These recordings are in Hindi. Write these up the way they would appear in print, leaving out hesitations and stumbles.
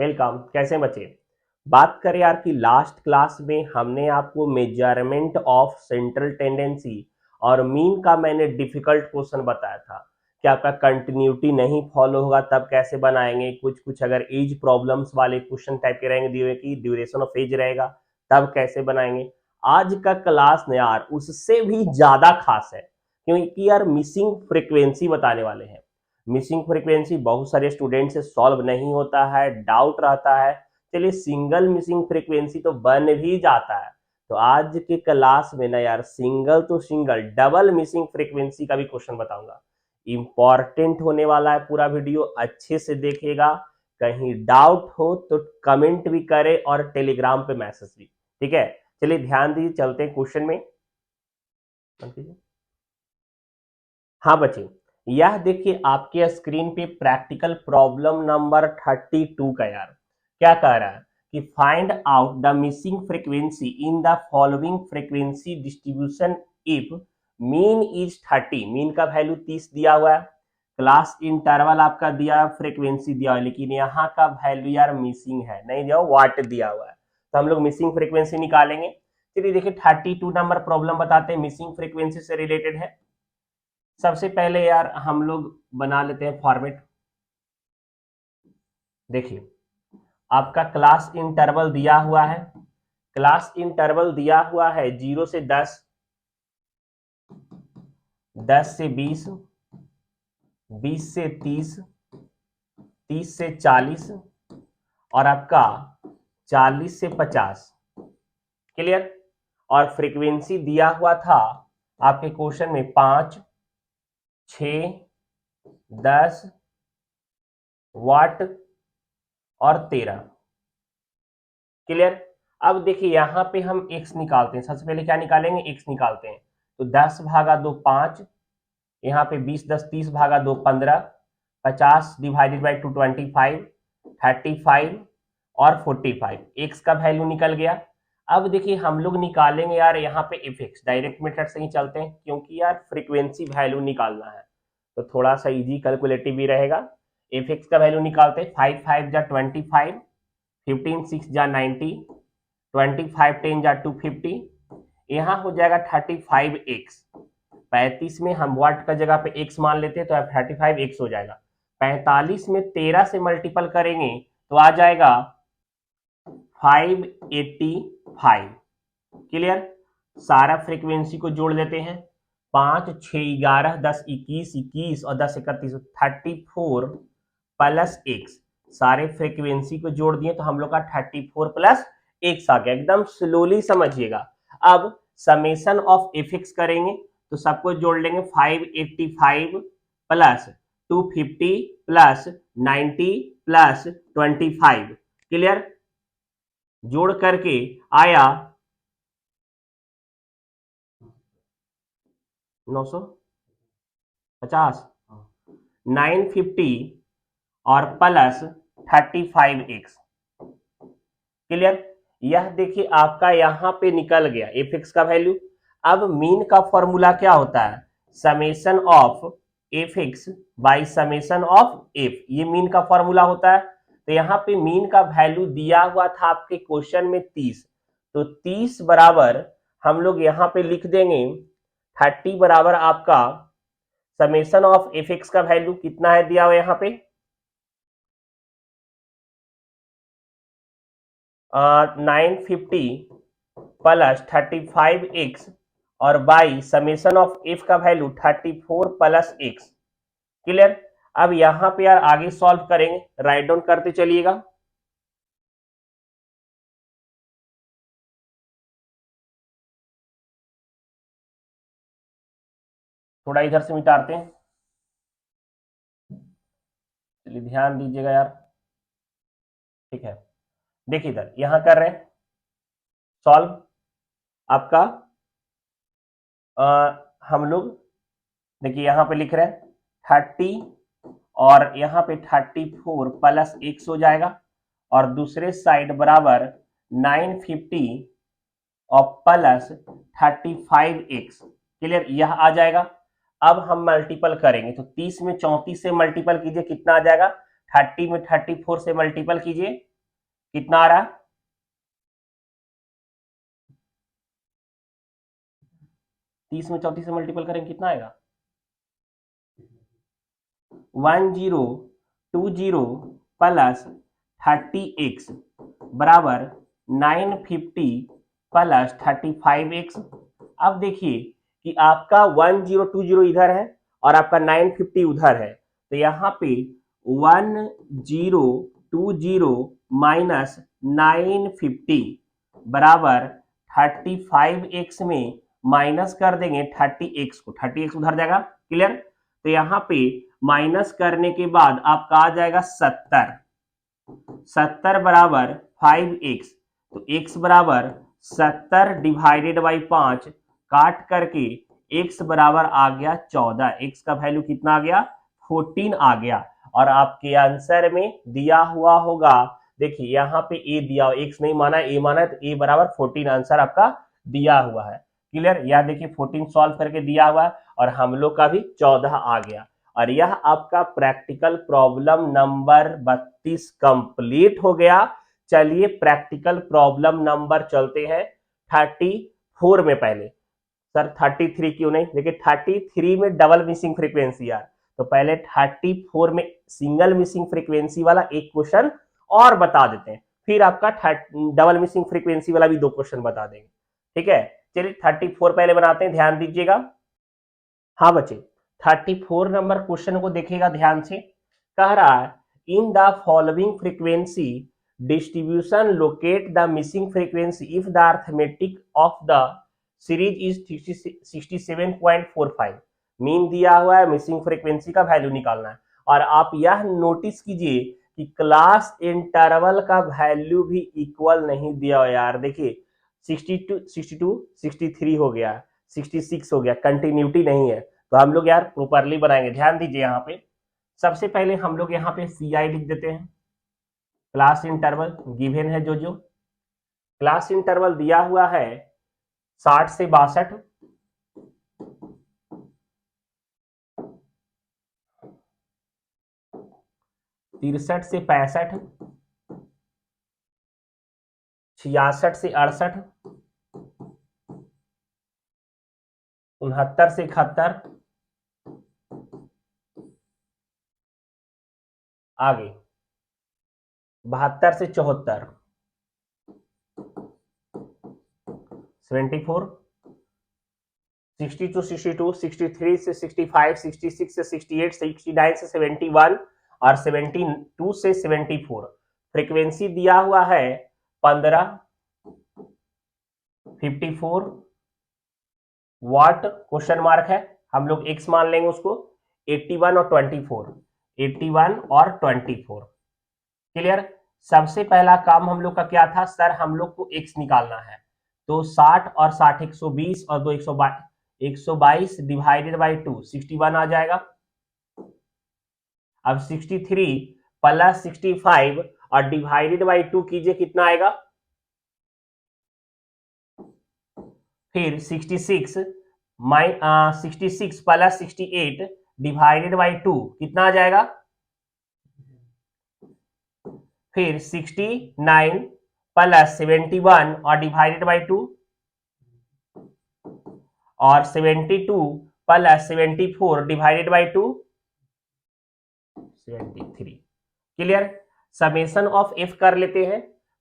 वेलकम। कैसे बचे? बात करें यार कि लास्ट क्लास में हमने आपको मेजरमेंट ऑफ सेंट्रल टेंडेंसी और मीन का मैंने डिफिकल्ट क्वेश्चन बताया था कि आपका कंटिन्यूटी नहीं फॉलो होगा तब कैसे बनाएंगे। कुछ कुछ अगर एज प्रॉब्लम्स वाले क्वेश्चन टाइप के रहेंगे, दिए हुए कि ड्यूरेशन ऑफ एज रहेगा तब कैसे बनाएंगे। आज का क्लास ने यार उससे भी ज्यादा खास है क्योंकि यार मिसिंग फ्रीक्वेंसी बताने वाले हैं। मिसिंग फ्रीक्वेंसी बहुत सारे स्टूडेंट से सॉल्व नहीं होता है, डाउट रहता है। चलिए सिंगल मिसिंग फ्रीक्वेंसी तो बन भी जाता है। तो आज के क्लास में ना यार सिंगल तो सिंगल डबल मिसिंग फ्रीक्वेंसी का भी क्वेश्चन बताऊंगा। इंपॉर्टेंट होने वाला है, पूरा वीडियो अच्छे से देखिएगा। कहीं डाउट हो तो कमेंट भी करे और टेलीग्राम पे मैसेज भी। ठीक है, चलिए ध्यान दीजिए, चलते हैं क्वेश्चन में। हाँ बच्चे, यह देखिए आपके स्क्रीन पे प्रैक्टिकल प्रॉब्लम नंबर 32 का यार क्या कह रहा है कि find out the missing frequency in the following frequency distribution if mean is 30। Mean का वैल्यू 30 दिया हुआ है, क्लास इंटरवल आपका दिया है, फ्रीक्वेंसी दिया हुआ है, लेकिन यहाँ का वैल्यू यार मिसिंग है, नहीं दिया वाट दिया हुआ है। तो हम लोग मिसिंग फ्रीक्वेंसी निकालेंगे। चलिए देखिए 32 नंबर प्रॉब्लम बताते हैं, मिसिंग फ्रीक्वेंसी से रिलेटेड है। सबसे पहले यार हम लोग बना लेते हैं फॉर्मेट। देखिए आपका क्लास इंटरवल दिया हुआ है, क्लास इंटरवल दिया हुआ है 0 से 10, 10 से 20, 20 से 30, 30 से 40 और आपका 40 से 50। क्लियर? और फ्रीक्वेंसी दिया हुआ था आपके क्वेश्चन में 5, 6, 10 वाट और 13। क्लियर? अब देखिए यहां पे हम x निकालते हैं। सबसे पहले क्या निकालेंगे? x निकालते हैं। तो 10 भागा 2 5, यहाँ पे 20 10 30 भागा 2 15, 50 डिवाइडेड बाई 2 25, 35 और 45। x का वैल्यू निकल गया। अब देखिए हम लोग निकालेंगे यार यहाँ पे fx, डायरेक्ट मेथड से ही चलते हैं क्योंकि यार फ्रीक्वेंसी वैल्यू निकालना है तो थोड़ा सा इजी कैलकुलेटिव भी रहेगा। fx का वैल्यू निकालते हैं। 5 5 जा 25, 15 6 जा 90, 25 10 जा 250, यहाँ हो जाएगा 35x। 35 में हम वाट का जगह पे x मान लेते हैं तो 35x हो जाएगा। 45 में 13 से मल्टीपल करेंगे तो आ जाएगा 585। क्लियर? सारा फ्रीक्वेंसी को जोड़ लेते हैं। 5 6 11 10 21 21 और 10 31 34 प्लस एक्स। सारे फ्रीक्वेंसी को जोड़ दिए तो हम लोग का 34 प्लस एक्स आ गया। एकदम स्लोली समझिएगा। अब समेशन ऑफ एफिक्स करेंगे तो सबको जोड़ लेंगे। 585 प्लस 250 प्लस 90 प्लस 25। क्लियर? जोड़ करके आया 950, 950 और प्लस 35x। क्लियर? यह देखिए आपका यहां पे निकल गया एफ का वैल्यू। अब मीन का फॉर्मूला क्या होता है? Summation of F x by summation of F, ये मीन का फॉर्मूला होता है। तो यहाँ पे मीन का वैल्यू दिया हुआ था आपके क्वेश्चन में 30, तो 30 बराबर हम लोग यहाँ पे लिख देंगे 30 बराबर आपका समेशन ऑफ एफ एक्स का वैल्यू कितना है दिया हुआ यहाँ पे 950 प्लस 35x और बाई समेशन ऑफ एफ का वैल्यू 34 प्लस एक्स। क्लियर? अब यहां पे यार आगे सॉल्व करेंगे, राइट डाउन करते चलिएगा। थोड़ा इधर से मिटाते हैं, चलिए ध्यान दीजिएगा यार। ठीक है, देखिए इधर यहां कर रहे हैं सॉल्व आपका। हम लोग देखिए यहां पे लिख रहे हैं 30 और यहाँ पे 34 प्लस एक्स हो जाएगा और दूसरे साइड बराबर 950 और प्लस 35x। क्लियर? यह आ जाएगा। अब हम मल्टीपल करेंगे तो 30 में 34 से मल्टीपल कीजिए, कितना आ जाएगा 30 में 34 से मल्टीपल कीजिए, कितना आ रहा है? 30 में 34 से मल्टीपल करेंगे कितना आएगा? 1020 प्लस 30x बराबर 950 प्लस 35x। अब देखिए कि आपका 1020 इधर है और आपका 950 उधर है, तो यहाँ पे 1020 माइनस 950 बराबर 35x में माइनस कर देंगे 30x को, 30x उधर जाएगा, क्लियर। तो यहाँ पे माइनस करने के बाद आपका आ जाएगा 70 बराबर 5x, तो x बराबर 70 डिवाइडेड बाई 5, काट करके x बराबर आ गया 14। x का वैल्यू कितना आ गया? 14 आ गया। और आपके आंसर में दिया हुआ होगा, देखिए यहाँ पे a दिया, x नहीं माना, a माना है, तो a बराबर 14 आंसर आपका दिया हुआ है, क्लियर। यह देखिए 14 सॉल्व करके दिया हुआ है और हम लोग का भी 14 आ गया। और यह आपका प्रैक्टिकल प्रॉब्लम नंबर 32 कंप्लीट हो गया। चलिए प्रैक्टिकल प्रॉब्लम नंबर चलते हैं 34 में। पहले सर 33 क्यों नहीं, देखिए 33 में डबल मिसिंग फ्रीक्वेंसी यार, तो पहले 34 में सिंगल मिसिंग फ्रीक्वेंसी वाला एक क्वेश्चन और बता देते हैं, फिर आपका डबल मिसिंग फ्रीक्वेंसी वाला भी 2 क्वेश्चन बता देंगे, ठीक है। चलिए 34 पहले बनाते हैं, ध्यान दीजिएगा। हाँ बच्चे 34 नंबर क्वेश्चन को देखिएगा ध्यान से। कह रहा है in the following frequency distribution locate the missing frequency if the arithmetic of the series is 67.45। Mean दिया हुआ है, मिसिंग फ्रीक्वेंसी का वैल्यू निकालना है। और आप यह नोटिस कीजिए कि क्लास इंटरवल का वैल्यू भी इक्वल नहीं दिया हुआ यार। देखिए 62 63 हो गया, 66 हो गया, कंटिन्यूटी नहीं है। तो हम लोग यार प्रॉपरली बनाएंगे, ध्यान दीजिए। यहाँ पे सबसे पहले हम लोग यहाँ पे CI लिख देते हैं, क्लास इंटरवल गिवन है। जो क्लास इंटरवल दिया हुआ है 60 से 62, 63 से 65, 66 से 68, 69 से 71, आगे 72 से 74, 74, 62 62, 63 से 65, 66 से 68, 69 से 71 और 72 से 74। फ्रीक्वेंसी दिया हुआ है 15, 54 वाट, क्वेश्चन मार्क है, हम लोग x मान लेंगे उसको, 81 और 24, 81 और 24, क्लियर। सबसे पहला काम हम लोग का क्या था सर, हम लोग को x निकालना है, तो 60 और 60 120 और 2 122 डिवाइडेड बाई 2 61 आ जाएगा। अब 63 प्लस 65 और डिवाइडेड बाई 2 कीजिए, कितना आएगा? फिर 66 66 प्लस 68 डिवाइडेड बाई 2 कितना आ जाएगा? फिर 69 प्लस 71 और डिवाइडेड बाई 2 और 72 plus 74 divided by 2 73, clear. Summation of F कर लेते हैं,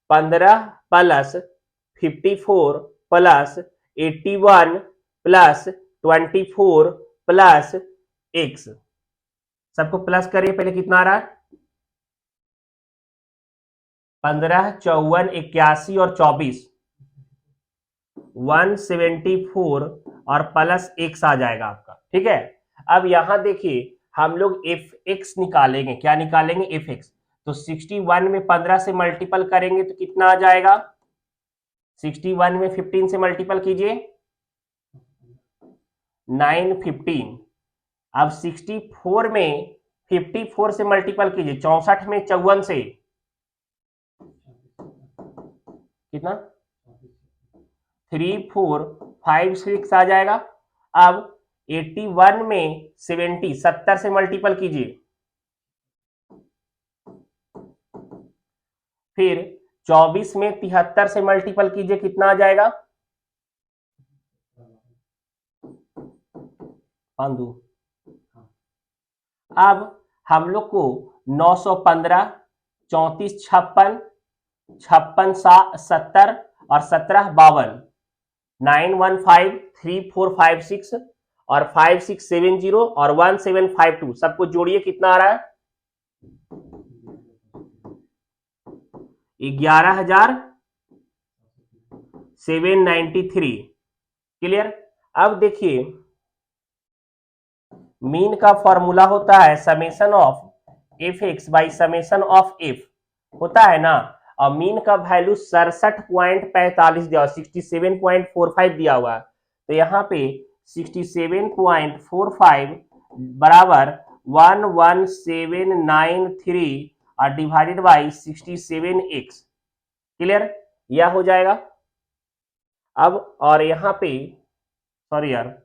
15 plus 54 plus 81 plus 24 plus x, सबको प्लस करिए। पहले कितना आ रहा है? 15 54 81 और 24, 174 और प्लस x आ जाएगा आपका, ठीक है। अब यहां देखिए हम लोग fx निकालेंगे, क्या निकालेंगे? fx। तो 61 में 15 से मल्टीपल करेंगे तो कितना आ जाएगा? 61 में 15 से मल्टीपल कीजिए, 915। अब 64 में 54 से मल्टीपल कीजिए, 64 में 54 से कितना? 3456 आ जाएगा। अब 81 में 70 से मल्टीपल कीजिए, फिर 24 में 73 से मल्टीपल कीजिए, कितना आ जाएगा? पांडु। अब हम लोग को 915, 34 56, 56 70 और 17 52, 915 3456 और 5670 और 1752 सबको जोड़िए, कितना आ रहा है? 11,793। क्लियर? अब देखिए, मीन का फॉर्मूला होता है summation of F x by summation of F, होता है ना। और मीन का वैल्यू 67.45 दिया, 67.45 दिया हुआ है, तो यहाँ पे 67.45 बराबर 11,793 और डिवाइडेड बाई 67x। क्लियर? यह हो जाएगा। अब और यहाँ पे सॉरी यार,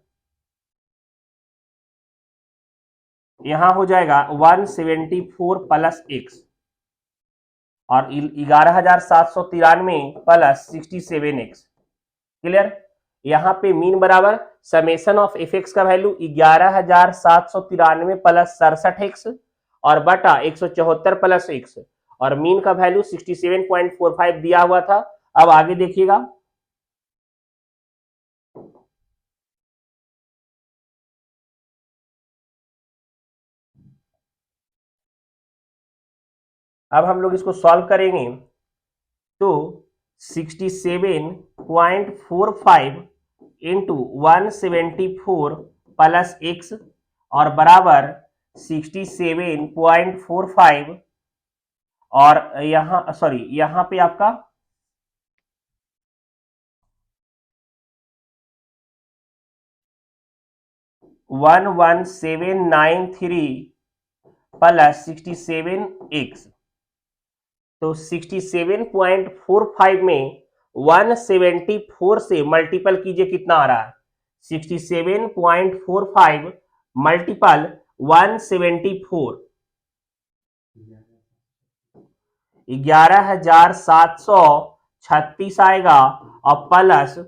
यहां हो जाएगा 174 प्लस एक्स और 11,793 प्लस 67x। क्लियर? यहां पे मीन बराबर समेशन ऑफ एफ एक्स का वैल्यू 11,793 प्लस 67x और बटा 174 प्लस x और मीन का वैल्यू 67.45 दिया हुआ था। अब आगे देखिएगा, अब हम लोग इसको सॉल्व करेंगे तो 67.45 इंटू 174 प्लस एक्स और बराबर 67.45 और यहाँ सॉरी यहाँ पे आपका 11,793 प्लस 67x, तो 67.45 में 174 से मल्टीपल कीजिए, कितना आ रहा है? 67.45 मल्टीपल 174, 11,736 आएगा और प्लस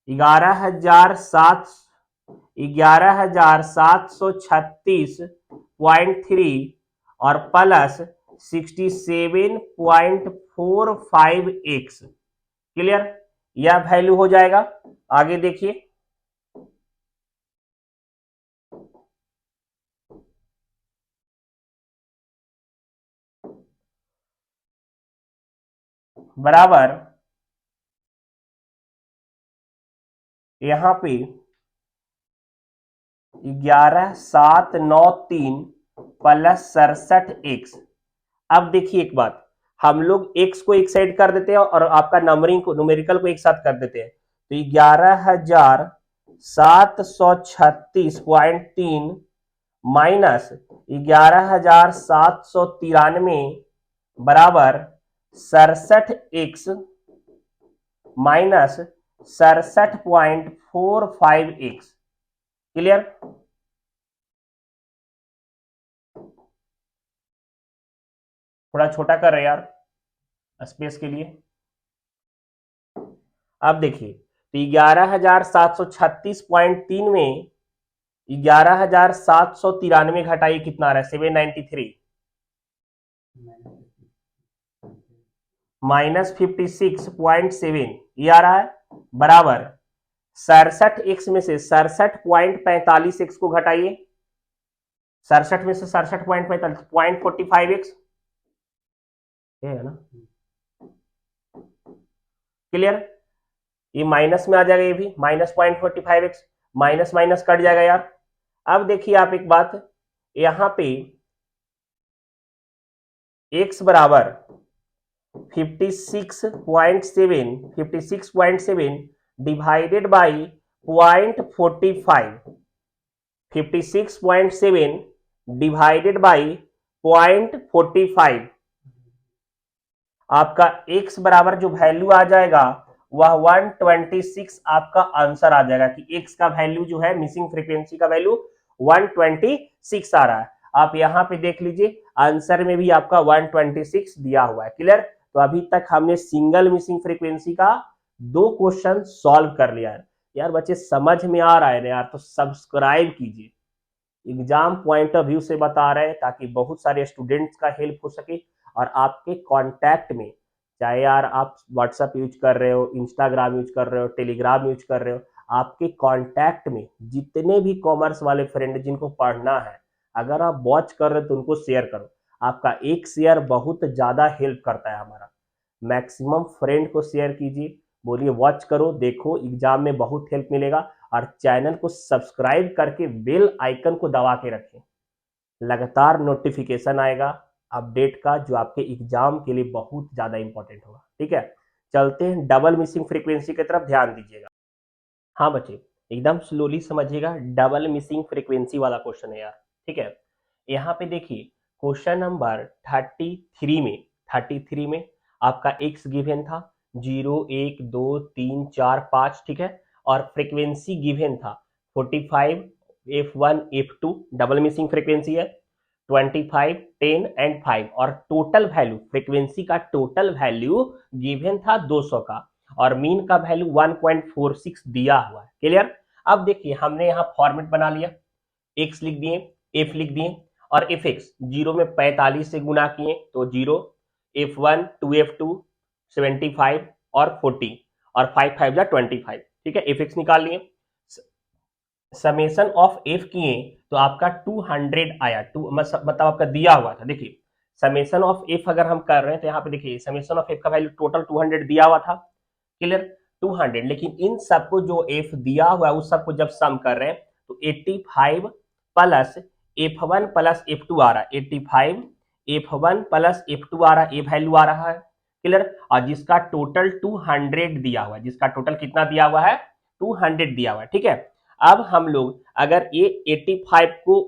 11,736.3 और प्लस 67.45x। क्लियर? यह वैल्यू हो जाएगा। आगे देखिए, बराबर यहां पे 11,793 प्लस 67x। अब देखिए एक बात, हम लोग x को एक साइड कर देते हैं और आपका नंबरिंग को न्यूमेरिकल को एक साथ कर देते हैं, तो 11,736.3 माइनस 11,793 बराबर 67x माइनस 67.45x। क्लियर? थोड़ा छोटा कर रहे यार स्पेस के लिए। अब देखिए, तो 11,736.3 में 11,793 घटाइए, कितना आ रहा है? 793 माइनस 56.7 ये आ रहा है, बराबर 67x में से 67.45x को घटाइए, 67 में से 67.45 0.45x है ना। क्लियर? ये माइनस में आ जाएगा, ये भी minus 0.45x, minus minus cut जाएगा यार। अब देखिए आप एक बात, यहां पे x बराबर 56.7 डिवाइडेड बाई 0.45, 56.7 डिवाइडेड बाई 0.45, आपका x बराबर जो वैल्यू आ जाएगा वह 126 आपका आंसर आ जाएगा कि x का वैल्यू जो है मिसिंग फ्रीक्वेंसी का वैल्यू 126 आ रहा है। आप यहाँ पे देख लीजिए आंसर में भी आपका 126 दिया हुआ है। क्लियर? तो अभी तक हमने सिंगल मिसिंग फ्रीक्वेंसी का 2 क्वेश्चन सॉल्व कर लिया है। यार बच्चे समझ में आ रहा है ना यार, तो सब्सक्राइब कीजिए। एग्जाम पॉइंट ऑफ व्यू से बता रहे हैं ताकि बहुत सारे स्टूडेंट्स का हेल्प हो सके और आपके कांटेक्ट में, चाहे यार आप व्हाट्सएप यूज कर रहे हो, इंस्टाग्राम यूज कर रहे हो, टेलीग्राम यूज कर रहे हो, आपके कांटेक्ट में जितने भी कॉमर्स वाले फ्रेंड जिनको पढ़ना है, अगर आप वॉच कर रहे हो तो उनको शेयर करो। आपका एक शेयर बहुत ज्यादा हेल्प करता है हमारा। मैक्सिमम फ्रेंड को शेयर कीजिए, बोलिए वॉच करो, देखो एग्जाम में बहुत हेल्प मिलेगा। और चैनल को सब्सक्राइब करके बेल आइकन को दबा के रखें, लगातार नोटिफिकेशन आएगा अपडेट का, जो आपके एग्जाम के लिए बहुत ज्यादा इंपॉर्टेंट होगा। ठीक है, चलते हैं डबल मिसिंग फ्रीक्वेंसी की तरफ, ध्यान दीजिएगा। हाँ बच्चे, एकदम स्लोली समझिएगा, डबल मिसिंग फ्रीक्वेंसी वाला क्वेश्चन है यार। ठीक है, यहाँ पे देखिए क्वेश्चन नंबर 33 में आपका एक्स गिवन था 0 1 2 3 4 5। ठीक है, और फ्रीक्वेंसी गिवन था 45 F1 F2, double missing frequency है 25 10 एंड 5, और टोटल वैल्यू फ्रीक्वेंसी का टोटल वैल्यू गिवन था 200 का, और मीन का वैल्यू 1.46 दिया हुआ है। क्लियर? अब देखिए हमने यहाँ फॉर्मेट बना लिया, एक्स लिख दिए, एफ लिख दिए, और एफ एक्स 0 में 45 से गुना किए तो 0, F1 2F2 75 और 40, और 5 5 25। ठीक है, एफ एक्स निकाल लिए, समेशन ऑफ एफ किए तो आपका 200 आया। मतलब आपका दिया हुआ था। देखिए समेशन ऑफ एफ अगर हम कर रहे हैं तो यहाँ पे देखिए समेशन ऑफ एफ का वैल्यू टोटल 200 दिया हुआ था। क्लियर? 200, लेकिन इन सबको जो एफ दिया हुआ है उस सबको जब सम कर रहे हैं तो 85 प्लस F1 प्लस F2 आ रहा है, 85 F1 प्लस F2 आ रहा है, ये वैल्यू आ रहा है। क्लियर? और जिसका टोटल 200 दिया हुआ है, जिसका टोटल कितना दिया हुआ है 200 दिया हुआ है। ठीक है, अब हम लोग अगर ये 85 को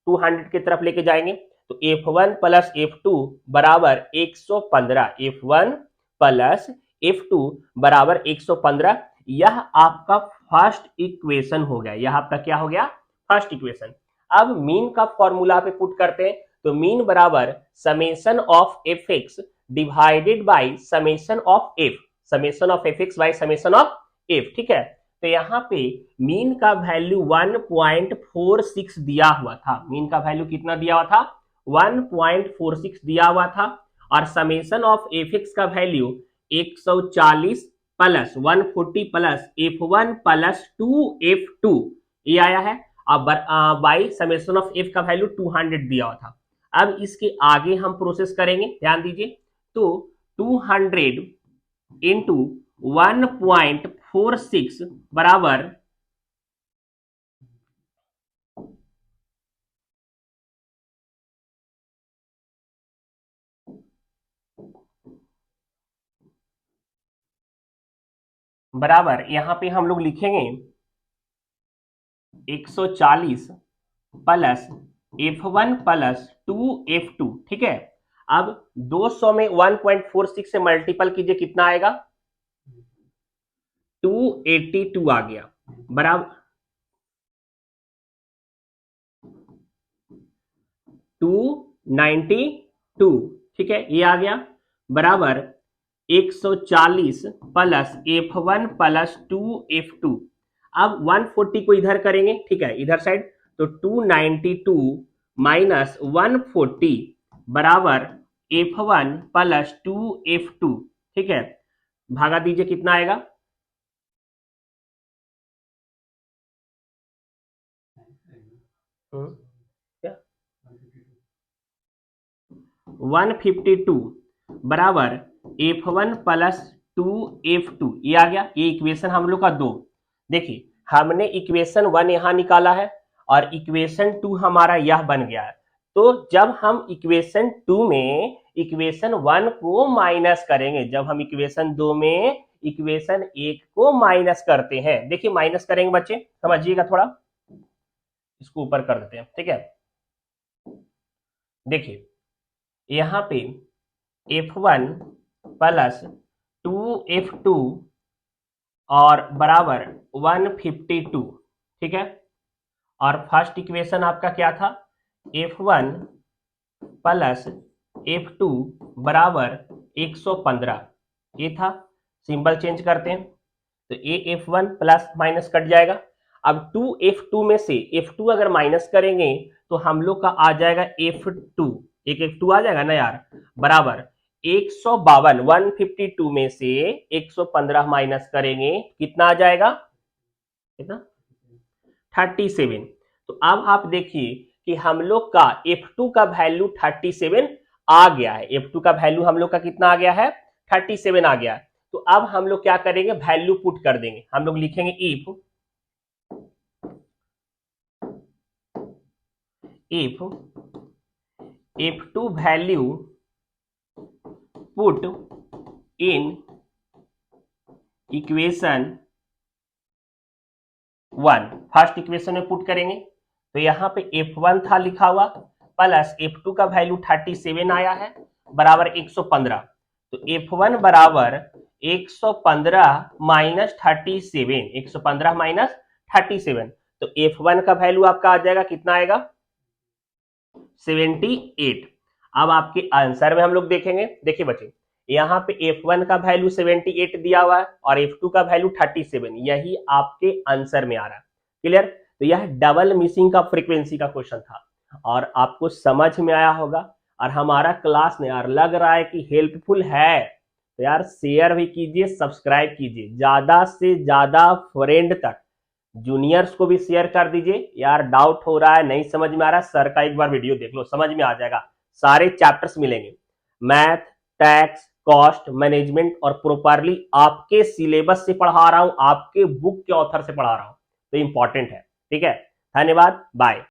200 की तरफ लेके जाएंगे तो F1 प्लस F2 बराबर 115, F1 प्लस F2 बराबर 115। यह आपका फर्स्ट इक्वेशन हो गया, यह आपका क्या हो गया फर्स्ट इक्वेशन। अब मीन का फॉर्मूला पे पुट करते हैं तो मीन बराबर summation of F x divided by summation of F, summation of F x by summation of F. ठीक है, तो यहाँ पे मीन का वैल्यू 1.46 दिया हुआ था, मीन का वैल्यू कितना दिया हुआ था 1.46 दिया हुआ था, और समेशन ऑफ एफ एक्स का value 140 plus 140 plus F1 plus 2F2 ये आया है। अब बाई समेशन ऑफ एफ का वैल्यू 200 दिया हुआ था। अब इसके आगे हम प्रोसेस करेंगे, ध्यान दीजिए, तो 200 इंटू 1.46 बराबर बराबर यहां पे हम लोग लिखेंगे 140 प्लस F1 प्लस 2F2। ठीक है, अब 200 में 1.46 से मल्टीपल कीजिए, कितना आएगा 282 आ गया, बराबर 292। ठीक है, ये आ गया बराबर 140 प्लस F1 प्लस 2F2। अब 140 को इधर करेंगे, ठीक है इधर साइड, तो 292 माइनस 140 बराबर F1 प्लस 2F2। ठीक है, भागा दीजिए, कितना आएगा 152 बराबर F1 प्लस 2F2, ये आ गया। ये इक्वेशन हम लोग का 2। देखिए हमने इक्वेशन 1 यहां निकाला है और इक्वेशन 2 हमारा यह बन गया है। तो जब हम इक्वेशन 2 में इक्वेशन 1 को माइनस करेंगे, जब हम इक्वेशन 2 में इक्वेशन 1 को माइनस करते हैं, देखिए माइनस करेंगे बच्चे, समझिएगा थोड़ा, इसको ऊपर कर देते हैं। ठीक है, देखिए यहां पे F1 प्लस 2F2 और बराबर 152। ठीक है, और फर्स्ट इक्वेशन आपका क्या था F1 प्लस F2 बराबर 115, ये था। सिंबल चेंज करते हैं तो ये F1 प्लस माइनस कट जाएगा। अब 2F2 में से F2 अगर माइनस करेंगे तो हम लोग का आ जाएगा F2, एक F2 आ जाएगा ना यार, बराबर 152, 152 में से 115 माइनस करेंगे कितना आ जाएगा, कितना, 37। तो अब आप देखिए कि हम लोग का F2 का वैल्यू 37 आ गया है। F2 का वैल्यू हम लोग का कितना आ गया है, 37 आ गया है। तो अब हम लोग क्या करेंगे, वैल्यू पुट कर देंगे। हम लोग लिखेंगे if F2 value put in equation 1, first equation में पुट करेंगे तो यहां पे F1 था लिखा हुआ प्लस F2 का वैल्यू 37 आया है बराबर 115। तो F1 बराबर 115 माइनस 37, 115 माइनस 37, तो F1 का वैल्यू आपका आ जाएगा, कितना आएगा, 78। अब आपके आंसर में हम लोग देखेंगे, देखिए बच्चे यहाँ पे F1 का वैल्यू 78 दिया हुआ है और F2 का वैल्यू 37, यही आपके आंसर में आ रहा है। क्लियर? तो यह डबल मिसिंग का फ्रीक्वेंसी का क्वेश्चन था और आपको समझ में आया होगा। और हमारा क्लास ने यार लग रहा है कि हेल्पफुल है, तो यार शेयर भी कीजिए, सब्सक्राइब कीजिए, ज्यादा से ज्यादा फ्रेंड तक, जूनियर्स को भी शेयर कर दीजिए। यार डाउट हो रहा है, नहीं समझ में आ रहा है, सर का एक बार वीडियो देख लो, समझ में आ जाएगा। सारे चैप्टर्स मिलेंगे, मैथ, टैक्स, कॉस्ट मैनेजमेंट, और प्रॉपरली आपके सिलेबस से पढ़ा रहा हूं, आपके बुक के ऑथर से पढ़ा रहा हूं, तो इंपॉर्टेंट है। ठीक है, धन्यवाद, बाय।